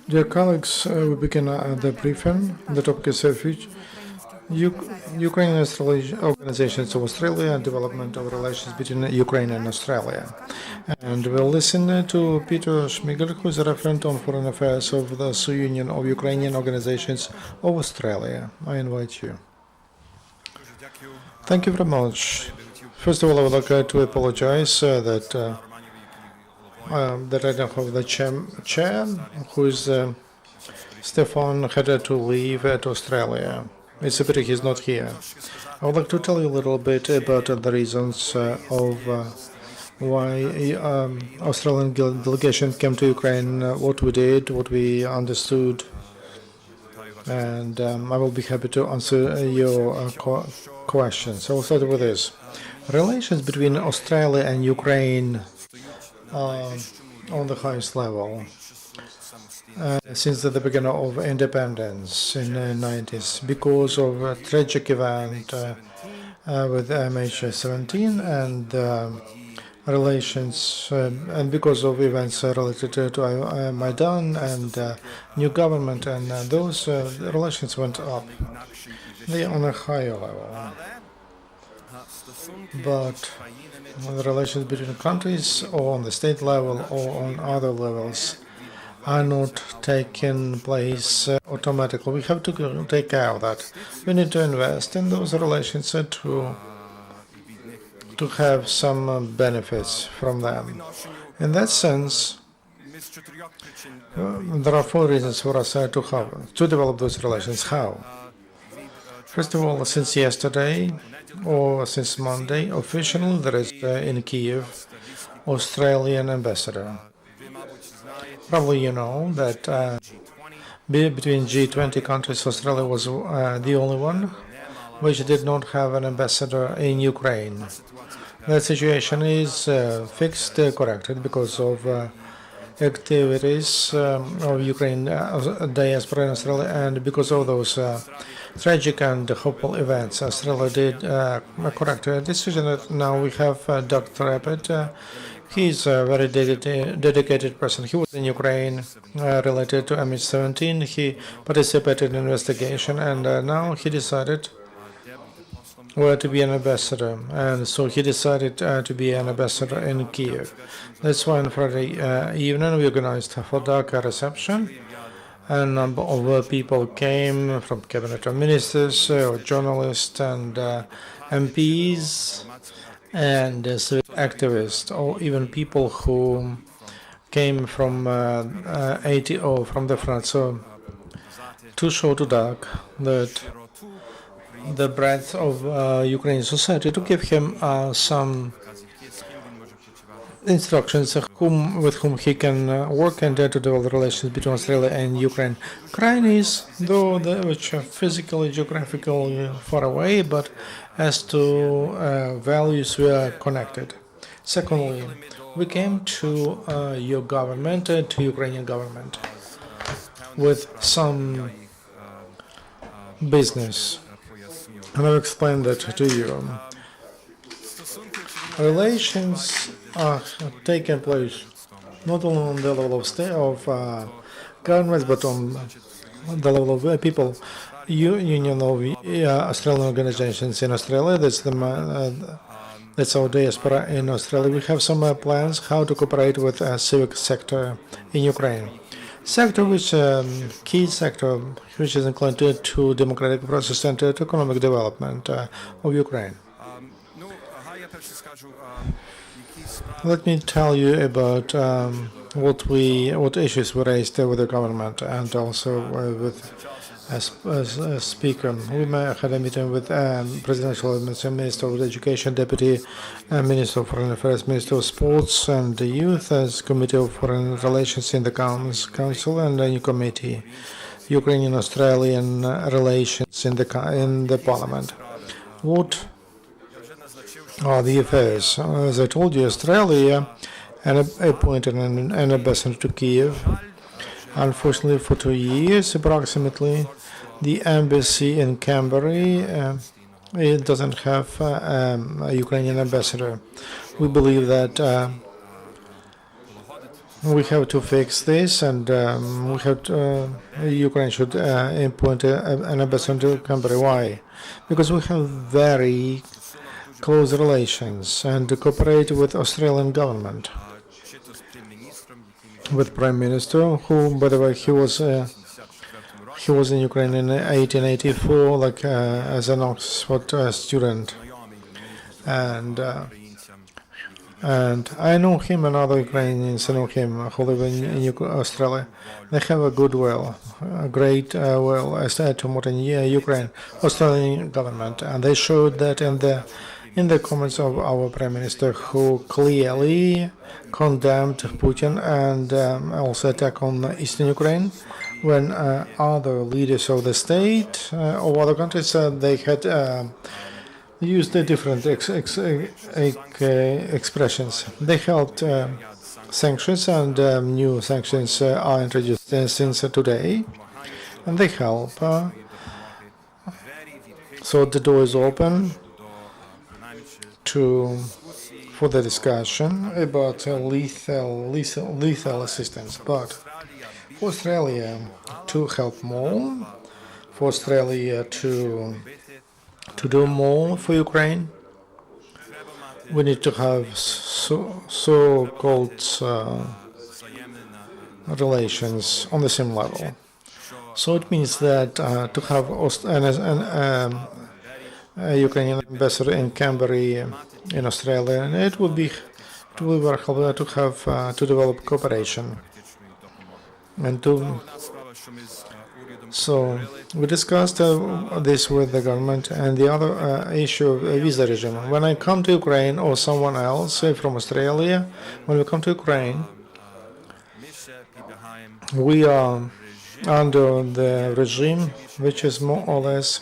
Dear colleagues, we begin the briefing. The topic is Ukrainian organizations of Australia and development of relations between Ukraine and Australia. And we'll listen to Peter Shmigel, who is a referent on foreign affairs of the Union of Ukrainian Organizations of Australia. I invite you. Thank you very much. First of all, I would like to apologize that I don't have the chair, who is Stefan had to leave to Australia. It's a pity he's not here. I would like to tell you a little bit about the reasons of why Australian delegation came to Ukraine, what we did, what we understood, and I will be happy to answer your questions. I will start with this. Relations between Australia and Ukraine on the highest level since the beginning of independence in the 90s because of a tragic event with MH17 and relations and because of events related to Maidan and new government, and those relations went up. They are on a higher level. But the relations between countries or on the state level or on other levels are not taking place automatically. We have to take care of that. We need to invest in those relations to have some benefits from them. In that sense, there are four reasons for us to develop those relations. How? First of all, since yesterday or since Monday, officially there is in Kiev Australian ambassador. Probably you know that between G20 countries, Australia was the only one which did not have an ambassador in Ukraine. That situation is fixed, corrected because of activities of Ukraine diaspora in Australia, and because of those tragic and hopeful events, Australia did correct a decision that now we have Dr. Abbott. He's a very dedicated person. He was in Ukraine related to MH17. He participated in investigation, and now he decided where to be an ambassador. And so he decided to be an ambassador in Kiev. That's why on Friday evening we organized a Fodaka reception. A number of people came from cabinet of ministers, journalists, and MPs, and civic activists, or even people who came from ATO, from the front. So to show to Doug that the breadth of Ukrainian society, to give him some instructions with whom he can work and to develop relations between Australia and Ukraine. Ukraine is, though which are physically, geographically far away, but as to values we are connected. Secondly, we came to your government, to Ukrainian government, with some business. And I'll explain that to you. Relations are taking place not only on the level of state of governments, but on the level of people. Union of Australian organizations in Australia. That's our diaspora in Australia. We have some plans how to cooperate with civic sector in Ukraine. Sector which key sector which is inclined to democratic process and to economic development of Ukraine. Let me tell you about what issues we raised with the government and also with as speaker. We had a meeting with Presidential Minister of Education, Deputy Minister of Foreign Affairs, Minister of Sports and Youth, as Committee of Foreign Relations in the Council, and a new committee, Ukrainian-Australian Relations in the Parliament. What are the affairs? As I told you, Australia appointed an ambassador to Kiev. Unfortunately, for 2 years approximately, the embassy in Canberra it doesn't have a Ukrainian ambassador. We believe that we have to fix this, and we have to, Ukraine should appoint an ambassador to Canberra. Why? Because we have very close relations and cooperate with Australian government, with Prime Minister, who, by the way, he was in Ukraine in 1884, like as an Oxford student, and. And I know him and other Ukrainians know him who live in Australia. They have a goodwill, a great will as to modern Ukraine, Australian government, and they showed that in the comments of our Prime Minister, who clearly condemned Putin and also attack on Eastern Ukraine, when other leaders of the state of other countries they had. Used the different expressions. They held sanctions, and new sanctions are introduced since today, and they help. So the door is open for the discussion about lethal assistance. But for Australia to help more, for Australia to do more for Ukraine, we need to have so-called relations on the same level. So it means that to have a Ukrainian ambassador in Canberra, in Australia, and it will be very helpful to have to develop cooperation and to. So we discussed this with the government, and the other issue of visa regime. When I come to Ukraine or someone else from Australia, when we come to Ukraine, we are under the regime which is more or less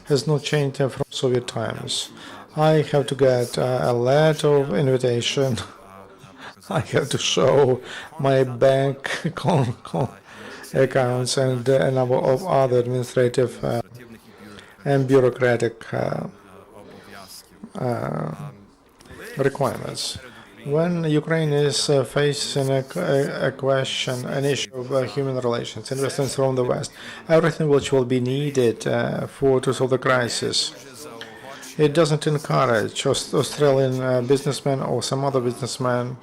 has not changed from Soviet times. I have to get a letter of invitation. I have to show my bank accounts and a number of other administrative and bureaucratic requirements. When Ukraine is facing a question, an issue of human relations, investments from the West, everything which will be needed to solve the crisis, it doesn't encourage Australian businessmen or some other businessmen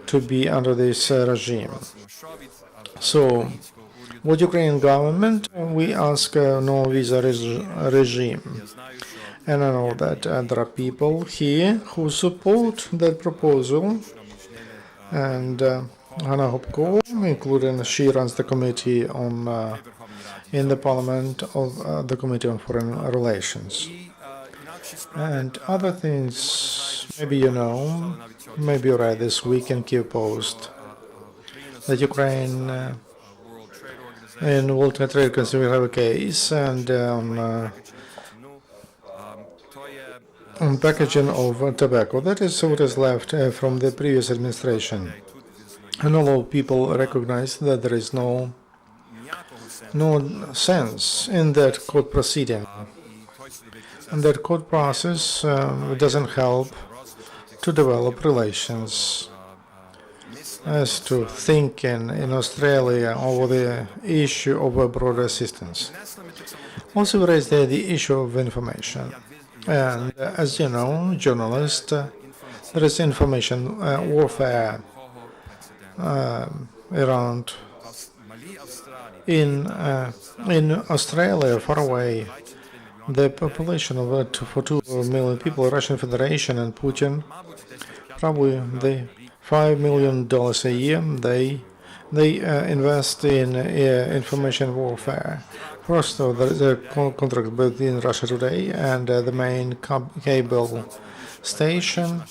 to be under this regime. So, with Ukrainian government, we ask no visa regime. And I know that there are people here who support that proposal. And Hanna Hopko, including she runs the committee on in the parliament of the Committee on Foreign Relations. And other things, maybe you know, maybe you read this week in Kyiv Post, that Ukraine in World Trade Organization will have a case, and on packaging of tobacco. That is what is left from the previous administration. And although people recognize that there is no sense in that court proceeding, and that court process doesn't help to develop relations as to thinking in Australia over the issue of a broader assistance. Also raised the issue of information. And as you know, journalists, there is information warfare around in Australia, far away. The population of for 2 million people, Russian Federation and Putin, probably the $5 million a year they invest in information warfare. First, there is a contract between Russia Today and the main cable station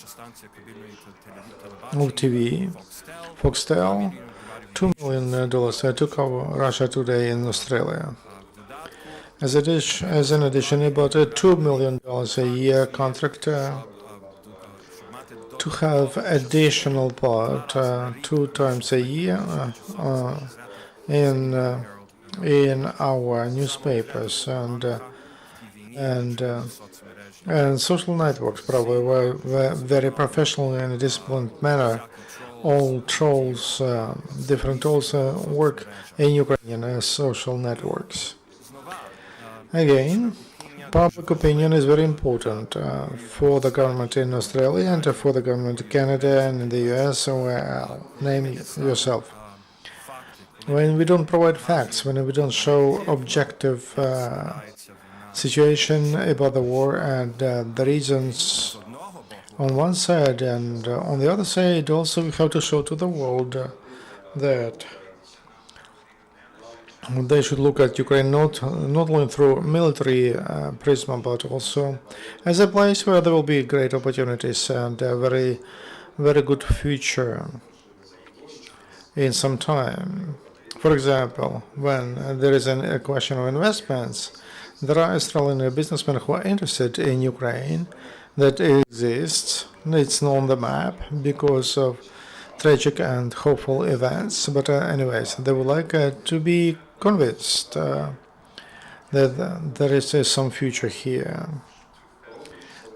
of TV, Foxtel, $2 million to cover Russia Today in Australia. As an addition, about $2 million a year contract to have additional part 2 times a year in our newspapers and social networks, probably were very professional in a disciplined manner all trolls, different trolls work in Ukrainian social networks. Again, public opinion is very important for the government in Australia and for the government in Canada and in the US, well, name yourself. When we don't provide facts, when we don't show objective situation about the war and the reasons on one side, and on the other side also we have to show to the world that they should look at Ukraine not only through military prism, but also as a place where there will be great opportunities and a very good future in some time. For example, when there is a question of investments, there are Australian businessmen who are interested in Ukraine. That exists. It's not on the map because of tragic and hopeful events. But anyways, they would like to be convinced that there is some future here.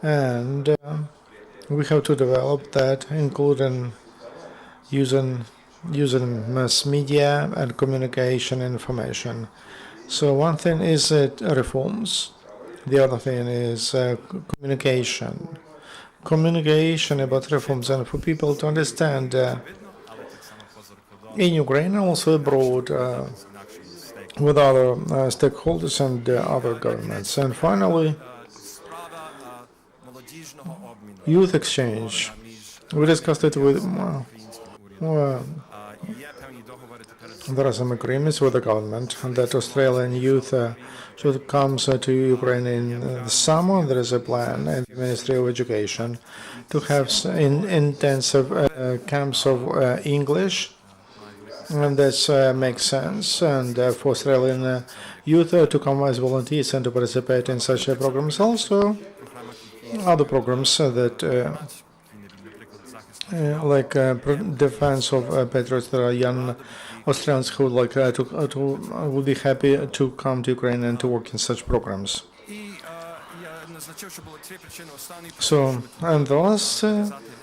And we have to develop that, including using mass media and communication information. So one thing is reforms. The other thing is communication. Communication about reforms and for people to understand in Ukraine and also abroad with other stakeholders and other governments. And finally, youth exchange. We discussed it with there are some agreements with the government that Australian youth should come to Ukraine in the summer. There is a plan in the Ministry of Education to have intensive camps of English, and that makes sense. And for Australian youth to come as volunteers and to participate in such programs. Also, other programs that like defense of patriots. There are young Australians who would like would be happy to come to Ukraine and to work in such programs. So, and the last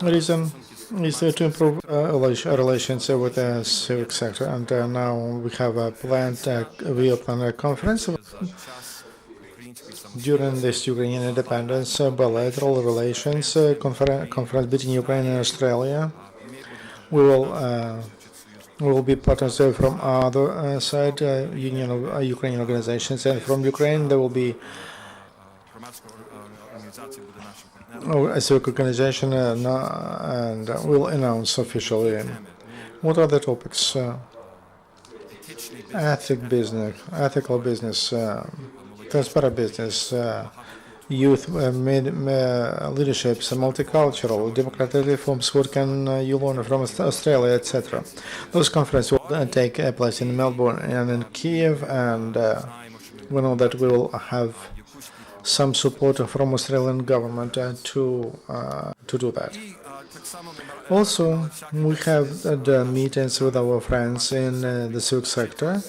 reason is to improve relations with the civic sector. And now we have a planned a conference during this Ukrainian independence, bilateral relations conference between Ukraine and Australia. We will be partners from other side, Union of Ukrainian organizations, and from Ukraine there will be a civic organization, and we'll announce officially. What are the topics? Ethical business, transparent business, youth leadership, multicultural, democratic reforms. What can you learn from Australia, etc. Those conferences will take place in Melbourne and in Kiev, and we know that we will have some support from Australian government to do that. Also, we have the meetings with our friends in the civic sector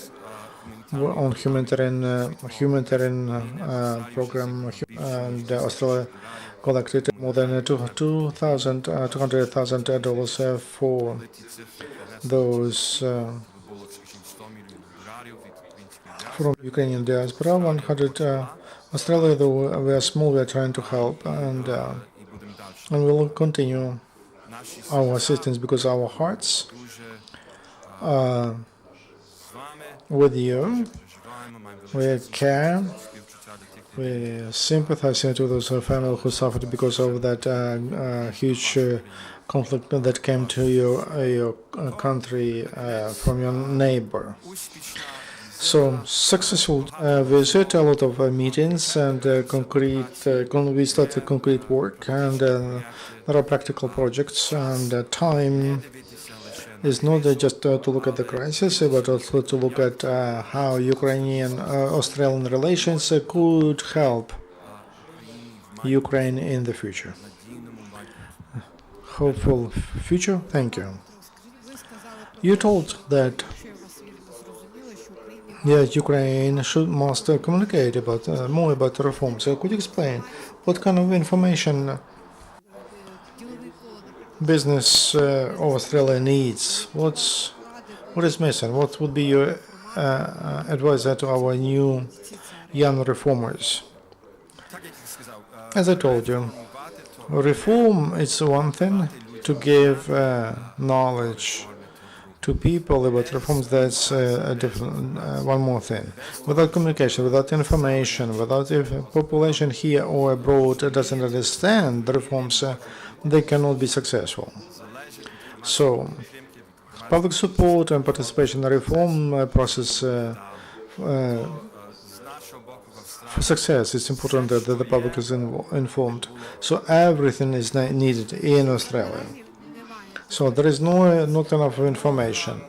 on humanitarian program, and Australia collected more than $200,000 for those from Ukrainian diaspora. 100 Australia, though we are small, we are trying to help, and we will continue our assistance because our hearts are with you. We care. We sympathize to those families who suffered because of that huge conflict that came to your country from your neighbor. So successful visit, a lot of meetings and we started concrete work, and there are practical projects, and time is not just to look at the crisis, but also to look at how Ukrainian-Australian relations could help Ukraine in the future. Hopeful future. Thank you. You told that yes, Ukraine must communicate about more about reforms. So could you explain what kind of information business of Australia needs? What is missing? What would be your advice to our new young reformers? As I told you, reform is one thing. To give knowledge to people about reforms, that's a different one more thing. Without communication, without information, without if population here or abroad doesn't understand the reforms, they cannot be successful. So public support and participation in the reform process for success, it's important that the public is informed. So everything is needed in Australia. So there is not enough information.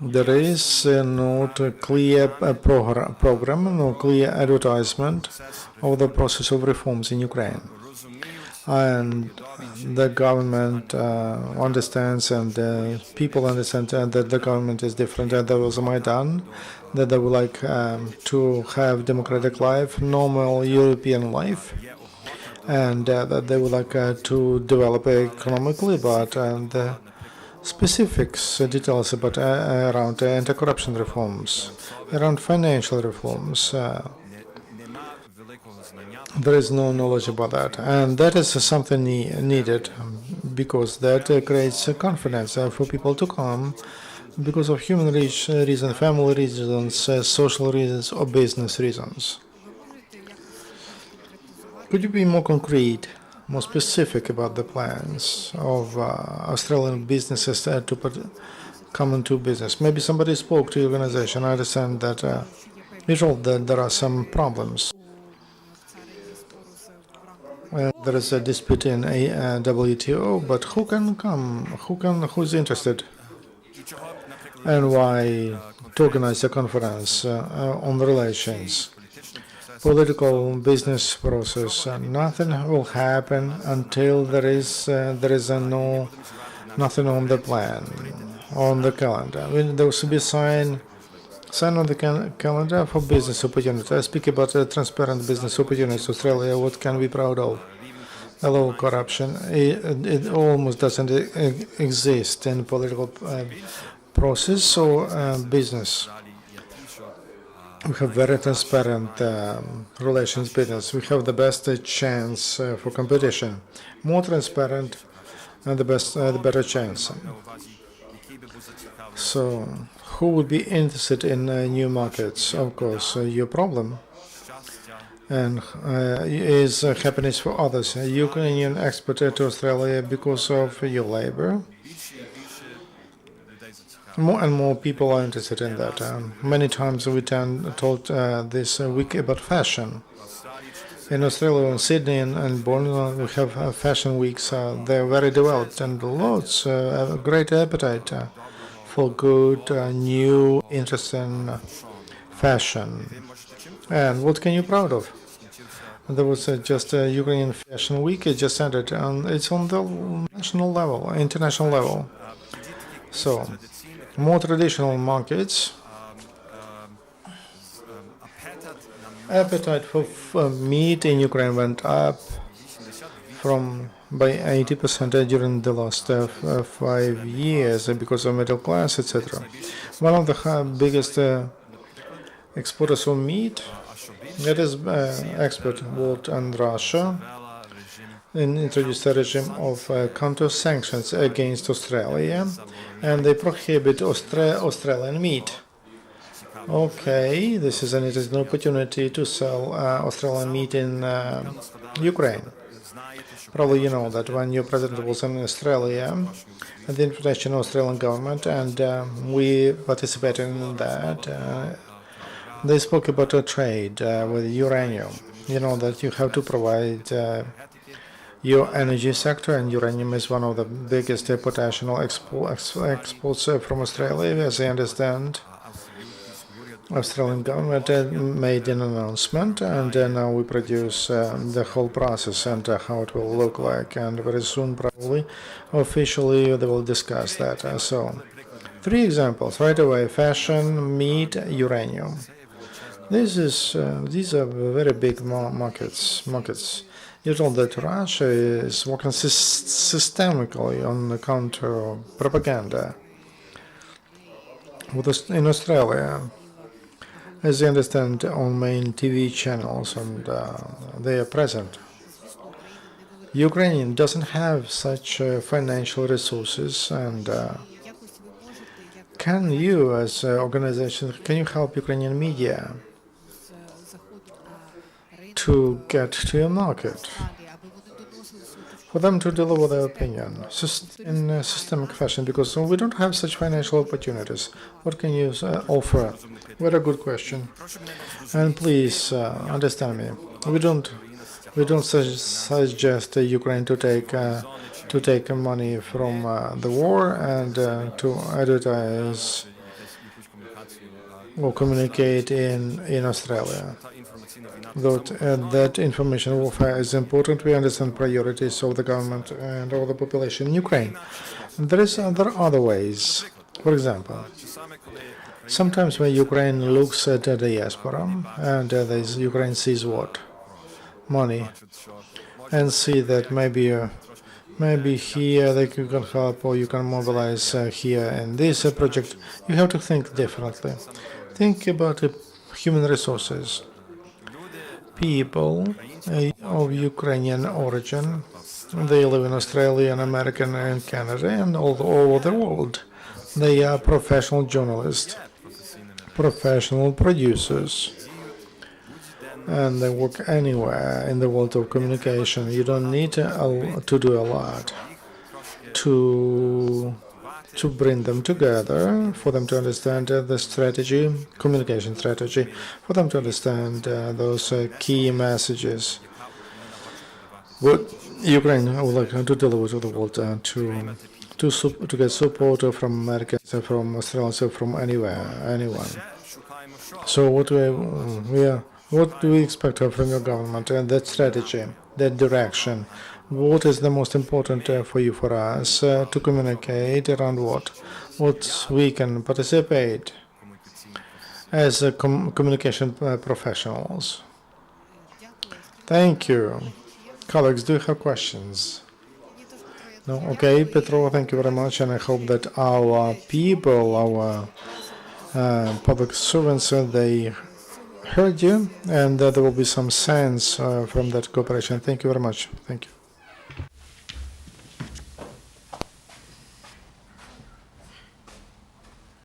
There is not a clear program, no clear advertisement of the process of reforms in Ukraine. And the government understands, and people understand that the government is different. There was a Maidan, that they would like to have democratic life, normal European life, and that they would like to develop economically, but the specifics, details about around anti-corruption reforms, around financial reforms, there is no knowledge about that, and that is something needed, because that creates confidence for people to come because of human reasons, family reasons, social reasons, or business reasons. Could you be more concrete, more specific about the plans of Australian businesses to come into business? Maybe somebody spoke to your organization. I understand that that there are some problems. There is a dispute in WTO, but who can come? Who's interested? And why to organize a conference on relations? Political business process. Nothing will happen until there is nothing on the plan, on the calendar. There should be sign on the calendar for business opportunities. I speak about transparent business opportunities. Australia, what can we be proud of? A low corruption. It almost doesn't exist in political process or business. We have very transparent relations business. We have the best chance for competition. More transparent and the better chance. So, who would be interested in new markets? Of course, your problem and is happiness for others. Ukrainian export to Australia because of your labor. More and more people are interested in that. Many times we told this week about fashion. In Australia, in Sydney and Borneo, we have fashion weeks. They're very developed and lots have a great appetite for good, new, interesting fashion. And what can you be proud of? There was just a Ukrainian Fashion Week. It just ended, and it's on the national level, international level. So, more traditional markets. Appetite for meat in Ukraine went up by 80% during the last 5 years because of middle class, etc. One of the biggest exporters of meat, that is export world and Russia, and introduced a regime of counter sanctions against Australia, and they prohibit Australian meat. Okay, this is an interesting opportunity to sell Australian meat in Ukraine. Probably you know that when your president was in Australia, at the invitation of Australian government, and we participated in that, they spoke about a trade with uranium. You know that you have to provide your energy sector, and uranium is one of the biggest potential exports from Australia, as I understand. Australian government made an announcement, and now we produce the whole process and how it will look like, and very soon probably officially they will discuss that. So 3 examples right away: fashion, meat, uranium. These are very big markets. You told that Russia is working systemically on the counter propaganda in Australia. As I understand, on main TV channels, and they are present. Ukraine doesn't have such financial resources, and can you, as an organization, can you help Ukrainian media to get to your market, for them to deliver their opinion in a systemic fashion? Because we don't have such financial opportunities. What can you offer? Very good question. And please understand me. We don't suggest Ukraine to take money from the war and to advertise or communicate in Australia. That information warfare is important. We understand priorities of the government and of the population in Ukraine. There are other ways. For example, sometimes when Ukraine looks at the diaspora and Ukraine sees what? Money. And see that maybe here they can help, or you can mobilize here in this project. You have to think differently. Think about human resources. People of Ukrainian origin, they live in Australia and America and Canada and all over the world. They are professional journalists, professional producers, and they work anywhere in the world of communication. You don't need to do a lot to bring them together, for them to understand the strategy, communication strategy, for them to understand those key messages. What Ukraine would like to deliver to the world, to get support from Americans, from Australians, from anywhere, anyone. So what do we expect from your government and that strategy, that direction? What is the most important for you, for us, to communicate around what? What we can participate as communication professionals. Thank you. Colleagues, do you have questions? No? Okay, Petro, thank you very much, and I hope that our people, our public servants, they heard you, and there will be some sense from that cooperation. Thank you very much. Thank you.